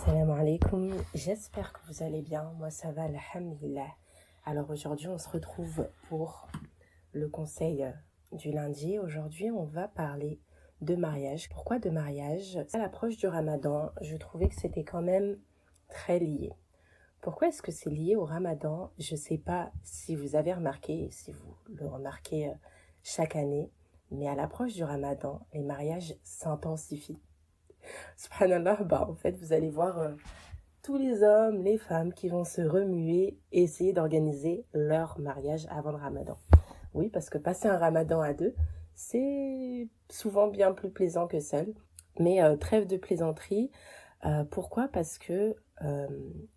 Salam alaikum, j'espère que vous allez bien, moi ça va, alhamdulillah. Alors aujourd'hui on se retrouve pour le conseil du lundi. Aujourd'hui on va parler de mariage. Pourquoi de mariage? À l'approche du ramadan, je trouvais que c'était quand même très lié. Pourquoi est-ce que c'est lié au ramadan? Je ne sais pas si vous avez remarqué, si vous le remarquez chaque année, mais à l'approche du ramadan, les mariages s'intensifient. Subhanallah, en fait, vous allez voir tous les hommes, les femmes qui vont se remuer et essayer d'organiser leur mariage avant le ramadan. Oui, parce que passer un ramadan à deux, c'est souvent bien plus plaisant que seul. Mais trêve de plaisanterie. Pourquoi? Parce que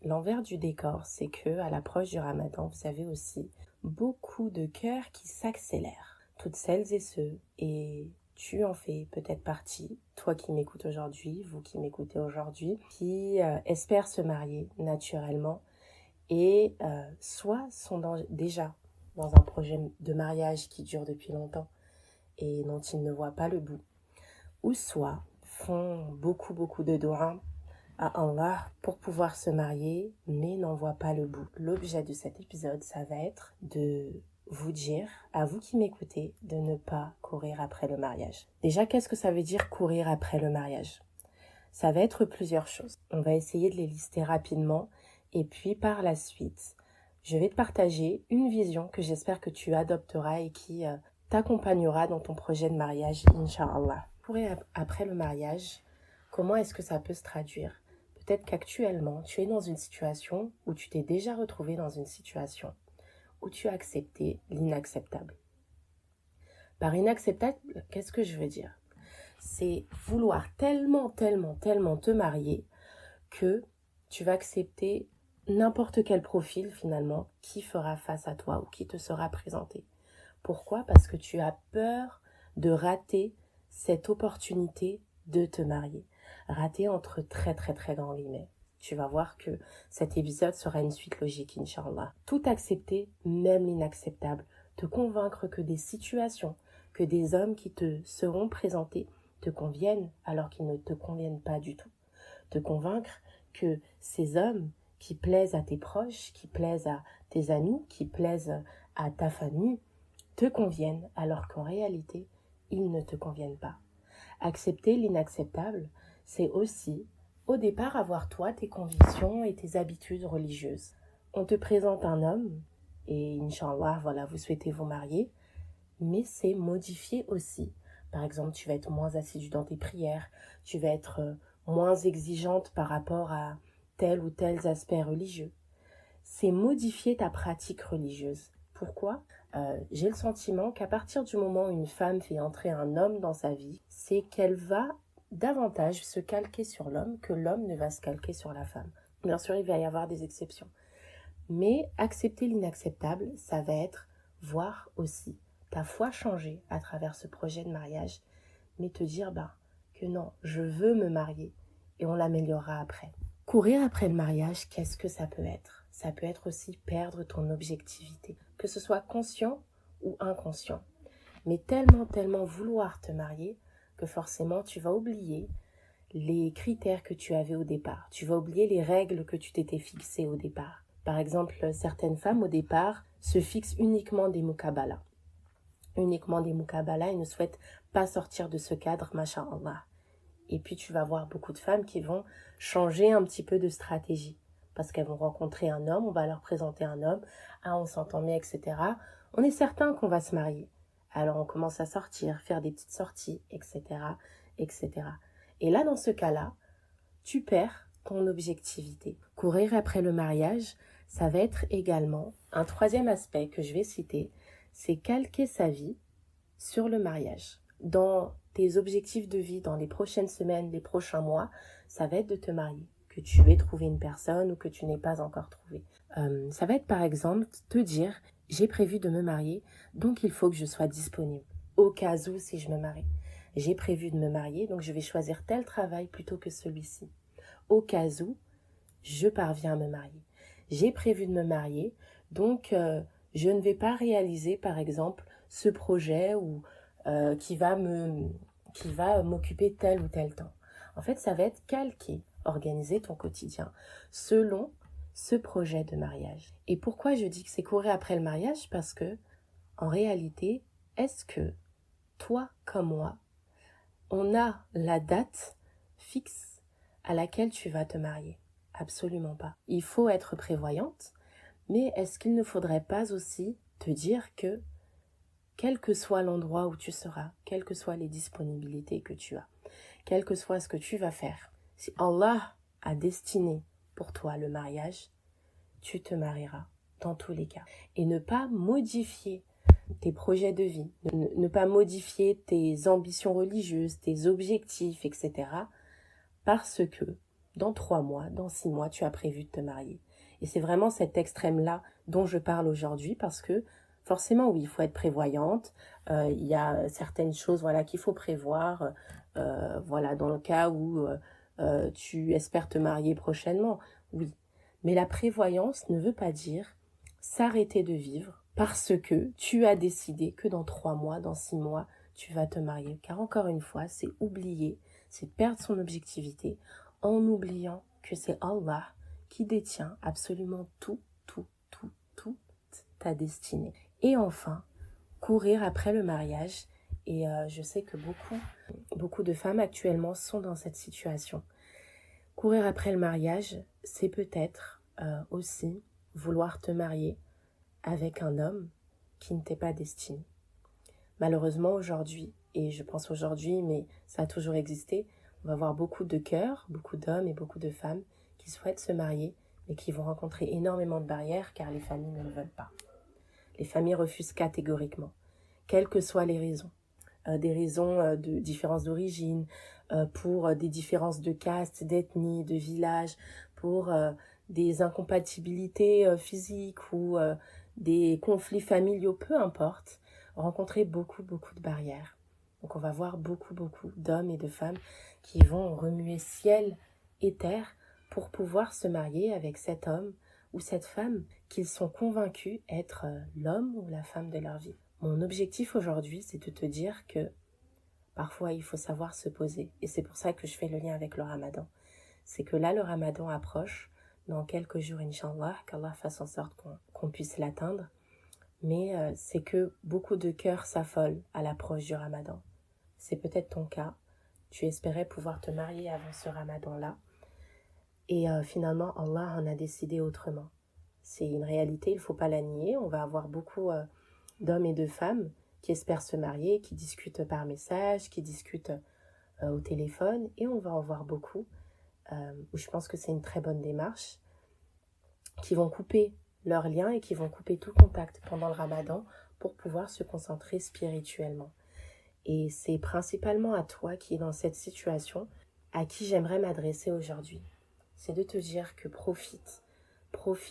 l'envers du décor, c'est que à l'approche du ramadan, vous avez aussi beaucoup de cœurs qui s'accélèrent. Toutes celles et ceux, et tu en fais peut-être partie, toi qui m'écoutes aujourd'hui, vous qui m'écoutez aujourd'hui, qui espèrent se marier naturellement et soit sont déjà dans un projet de mariage qui dure depuis longtemps et dont ils ne voient pas le bout, ou soit font beaucoup de doigts à Allah pour pouvoir se marier, mais n'en voient pas le bout. L'objet de cet épisode, ça va être de vous dire, à vous qui m'écoutez, de ne pas courir après le mariage. Déjà, qu'est-ce que ça veut dire courir après le mariage? Ça va être plusieurs choses. On va essayer de les lister rapidement et puis par la suite, je vais te partager une vision que j'espère que tu adopteras et qui t'accompagnera dans ton projet de mariage, Inch'Allah. Courir après le mariage, comment est-ce que ça peut se traduire? Peut-être qu'actuellement, tu es dans une situation où tu t'es déjà retrouvé dans une situation où tu as accepté l'inacceptable. Par inacceptable, qu'est-ce que je veux dire? C'est vouloir tellement te marier que tu vas accepter n'importe quel profil finalement qui fera face à toi ou qui te sera présenté. Pourquoi? Parce que tu as peur de rater cette opportunité de te marier. Rater entre très grands guillemets. Tu vas voir que cet épisode sera une suite logique, Inch'Allah. Tout accepter, même l'inacceptable. Te convaincre que des situations, que des hommes qui te seront présentés te conviennent alors qu'ils ne te conviennent pas du tout. Te convaincre que ces hommes qui plaisent à tes proches, qui plaisent à tes amis, qui plaisent à ta famille, te conviennent alors qu'en réalité, ils ne te conviennent pas. Accepter l'inacceptable, c'est aussi, au départ, avoir toi tes convictions et tes habitudes religieuses. On te présente un homme, et Inch'Allah, voilà, vous souhaitez vous marier, mais c'est modifié aussi. Par exemple, tu vas être moins assidue dans tes prières, tu vas être moins exigeante par rapport à tel ou tel aspect religieux. C'est modifier ta pratique religieuse. Pourquoi? J'ai le sentiment qu'à partir du moment où une femme fait entrer un homme dans sa vie, c'est qu'elle va davantage se calquer sur l'homme que l'homme ne va se calquer sur la femme. Bien sûr, il va y avoir des exceptions. Mais accepter l'inacceptable, ça va être voir aussi ta foi changer à travers ce projet de mariage, mais te dire que non, je veux me marier et on l'améliorera après. Courir après le mariage, qu'est-ce que ça peut être? Ça peut être aussi perdre ton objectivité, que ce soit conscient ou inconscient. Mais tellement vouloir te marier que forcément tu vas oublier les critères que tu avais au départ. Tu vas oublier les règles que tu t'étais fixées au départ. Par exemple, certaines femmes au départ se fixent uniquement des muqabala. Uniquement des muqabala et ne souhaitent pas sortir de ce cadre, masha'Allah. Et puis tu vas voir beaucoup de femmes qui vont changer un petit peu de stratégie. Parce qu'elles vont rencontrer un homme, on va leur présenter un homme, on s'entend bien, etc. On est certain qu'on va se marier. Alors on commence à sortir, faire des petites sorties, etc. etc. Et là, dans ce cas-là, tu perds ton objectivité. Courir après le mariage, ça va être également un troisième aspect que je vais citer, c'est calquer sa vie sur le mariage. Dans tes objectifs de vie, dans les prochaines semaines, les prochains mois, ça va être de te marier, que tu aies trouvé une personne ou que tu n'aies pas encore trouvé. Ça va être par exemple te dire, j'ai prévu de me marier, donc il faut que je sois disponible, au cas où si je me marie. J'ai prévu de me marier, donc je vais choisir tel travail plutôt que celui-ci, au cas où je parviens à me marier. J'ai prévu de me marier, donc je ne vais pas réaliser par exemple ce projet ou qui va m'occuper tel ou tel temps. En fait, ça va être calqué organiser ton quotidien selon ce projet de mariage. Et pourquoi je dis que c'est courir après le mariage? Parce que, en réalité, est-ce que toi comme moi, on a la date fixe à laquelle tu vas te marier? Absolument pas. Il faut être prévoyante, mais est-ce qu'il ne faudrait pas aussi te dire que, quel que soit l'endroit où tu seras, quelles que soient les disponibilités que tu as, quel que soit ce que tu vas faire, si Allah a destiné pour toi le mariage, tu te marieras dans tous les cas. Et ne pas modifier tes projets de vie, ne pas modifier tes ambitions religieuses, tes objectifs, etc. parce que dans 3 mois, dans 6 mois, tu as prévu de te marier. Et c'est vraiment cet extrême-là dont je parle aujourd'hui parce que forcément, oui, il faut être prévoyante. Il y a certaines choses qu'il faut prévoir dans le cas où tu espères te marier prochainement. Oui, mais la prévoyance ne veut pas dire s'arrêter de vivre parce que tu as décidé que dans 3 mois, dans 6 mois, tu vas te marier. Car encore une fois, c'est oublier, c'est perdre son objectivité en oubliant que c'est Allah qui détient absolument toute ta destinée. Et enfin, courir après le mariage. Et je sais que beaucoup de femmes actuellement sont dans cette situation. Courir après le mariage, c'est peut-être aussi vouloir te marier avec un homme qui ne t'est pas destiné. Malheureusement aujourd'hui, et je pense aujourd'hui, mais ça a toujours existé, on va voir beaucoup de cœurs, beaucoup d'hommes et beaucoup de femmes qui souhaitent se marier, mais qui vont rencontrer énormément de barrières car les familles ne le veulent pas. Les familles refusent catégoriquement, quelles que soient les raisons. Des raisons de différence d'origine, pour des différences de caste, d'ethnie, de village, pour des incompatibilités physiques ou des conflits familiaux, peu importe, rencontrer beaucoup de barrières. Donc on va voir beaucoup d'hommes et de femmes qui vont remuer ciel et terre pour pouvoir se marier avec cet homme ou cette femme qu'ils sont convaincus être l'homme ou la femme de leur vie. Mon objectif aujourd'hui, c'est de te dire que parfois il faut savoir se poser. Et c'est pour ça que je fais le lien avec le Ramadan. C'est que là, le Ramadan approche dans quelques jours, Inch'Allah, qu'Allah fasse en sorte qu'on puisse l'atteindre. Mais c'est que beaucoup de cœurs s'affolent à l'approche du Ramadan. C'est peut-être ton cas. Tu espérais pouvoir te marier avant ce Ramadan-là. Et finalement, Allah en a décidé autrement. C'est une réalité, il ne faut pas la nier. On va avoir beaucoup d'hommes et de femmes qui espèrent se marier, qui discutent par message, qui discutent au téléphone. Et on va en voir beaucoup, où je pense que c'est une très bonne démarche, qui vont couper leurs liens et qui vont couper tout contact pendant le Ramadan pour pouvoir se concentrer spirituellement. Et c'est principalement à toi qui es dans cette situation, à qui j'aimerais m'adresser aujourd'hui. C'est de te dire que profite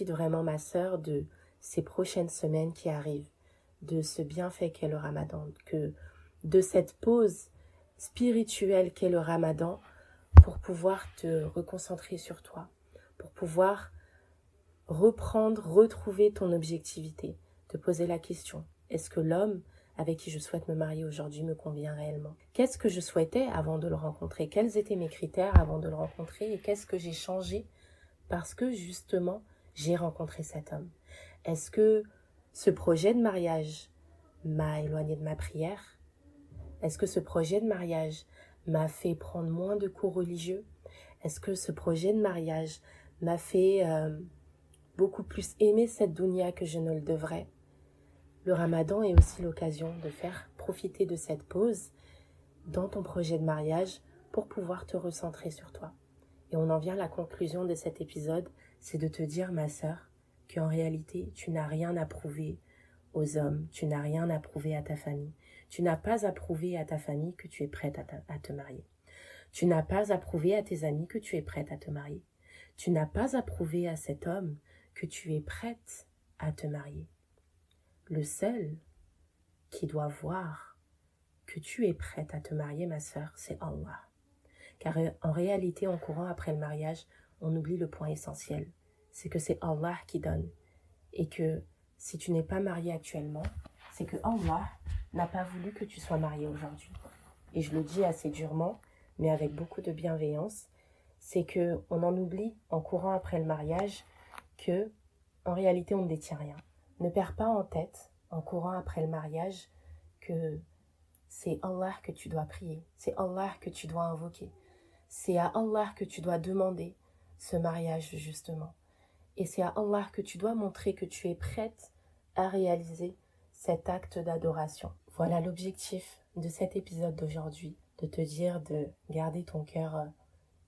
vraiment ma sœur de ces prochaines semaines qui arrivent, de ce bienfait qu'est le Ramadan, de cette pause spirituelle qu'est le Ramadan pour pouvoir te reconcentrer sur toi, pour pouvoir retrouver ton objectivité, te poser la question, est-ce que l'homme avec qui je souhaite me marier aujourd'hui me convient réellement? Qu'est-ce que je souhaitais avant de le rencontrer? Quels étaient mes critères avant de le rencontrer? Et qu'est-ce que j'ai changé parce que justement j'ai rencontré cet homme? Est-ce que ce projet de mariage m'a éloigné de ma prière? Est-ce que ce projet de mariage m'a fait prendre moins de cours religieux? Est-ce que ce projet de mariage m'a fait beaucoup plus aimer cette dunya que je ne le devrais? Le Ramadan est aussi l'occasion de faire profiter de cette pause dans ton projet de mariage pour pouvoir te recentrer sur toi. Et on en vient à la conclusion de cet épisode, c'est de te dire, ma sœur, qu'en réalité, tu n'as rien à prouver aux hommes, tu n'as rien à prouver à ta famille. Tu n'as pas à prouver à ta famille que tu es prête à te marier. Tu n'as pas à prouver à tes amis que tu es prête à te marier. Tu n'as pas à prouver à cet homme que tu es prête à te marier. Le seul qui doit voir que tu es prête à te marier, ma sœur, c'est Allah. Car en réalité, en courant après le mariage, on oublie le point essentiel. C'est que c'est Allah qui donne. Et que si tu n'es pas marié actuellement, c'est que Allah n'a pas voulu que tu sois marié aujourd'hui. Et je le dis assez durement, mais avec beaucoup de bienveillance. c'est que on en oublie en courant après le mariage que en réalité on ne détient rien. Ne perds pas en tête en courant après le mariage que c'est Allah que tu dois prier, c'est Allah que tu dois invoquer, c'est à Allah que tu dois demander ce mariage justement. Et c'est à Allah que tu dois montrer que tu es prête à réaliser cet acte d'adoration. Voilà l'objectif de cet épisode d'aujourd'hui, de te dire de garder ton cœur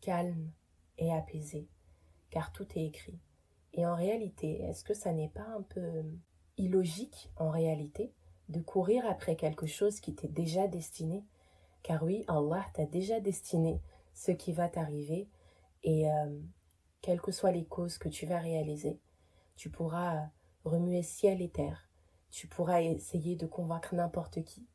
calme et apaisé, car tout est écrit. Et en réalité, est-ce que ça n'est pas un peu illogique en réalité de courir après quelque chose qui t'est déjà destiné? Car oui, Allah t'a déjà destiné ce qui va t'arriver et quelles que soient les causes que tu vas réaliser, tu pourras remuer ciel et terre, tu pourras essayer de convaincre n'importe qui,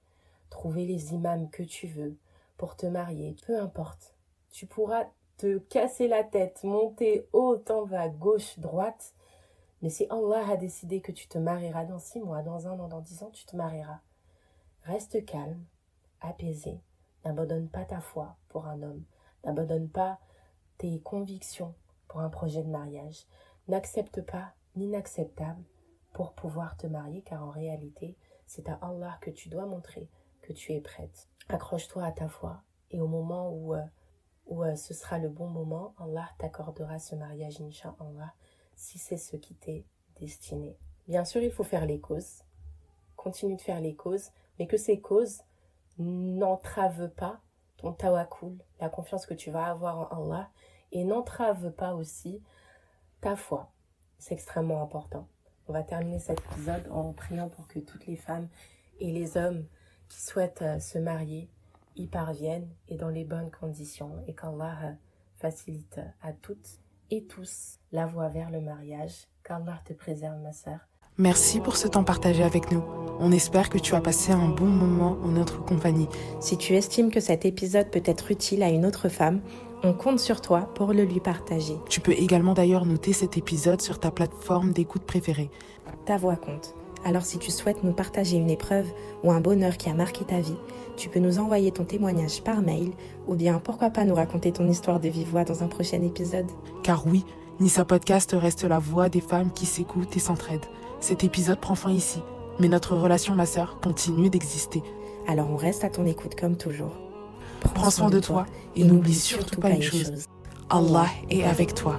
trouver les imams que tu veux pour te marier, peu importe. Tu pourras te casser la tête, monter haut, en bas, gauche, droite, mais si Allah a décidé que tu te marieras dans 6 mois, dans 1 an, dans 10 ans, tu te marieras. Reste calme, apaisé, n'abandonne pas ta foi pour un homme, n'abandonne pas tes convictions pour un projet de mariage. N'accepte pas l'inacceptable pour pouvoir te marier, car en réalité, c'est à Allah que tu dois montrer que tu es prête. Accroche-toi à ta foi et au moment où ce sera le bon moment, Allah t'accordera ce mariage, Inch'Allah, si c'est ce qui t'est destiné. Bien sûr, il faut faire les causes, continue de faire les causes, mais que ces causes n'entravent pas ton tawakkul, la confiance que tu vas avoir en Allah, et n'entrave pas aussi ta foi. C'est extrêmement important. On va terminer cet épisode en priant pour que toutes les femmes et les hommes qui souhaitent se marier y parviennent et dans les bonnes conditions, et qu'Allah facilite à toutes et tous la voie vers le mariage. Qu'Allah te préserve, ma sœur. Merci pour ce temps partagé avec nous. On espère que tu as passé un bon moment en notre compagnie. Si tu estimes que cet épisode peut être utile à une autre femme, on compte sur toi pour le lui partager. Tu peux également d'ailleurs noter cet épisode sur ta plateforme d'écoute préférée. Ta voix compte. Alors si tu souhaites nous partager une épreuve ou un bonheur qui a marqué ta vie, tu peux nous envoyer ton témoignage par mail ou bien pourquoi pas nous raconter ton histoire de vive voix dans un prochain épisode. Car oui, Nissa Podcast reste la voix des femmes qui s'écoutent et s'entraident. Cet épisode prend fin ici, mais notre relation, ma sœur, continue d'exister. Alors on reste à ton écoute comme toujours. Prends soin de toi et n'oublie surtout pas une chose. Allah est avec toi.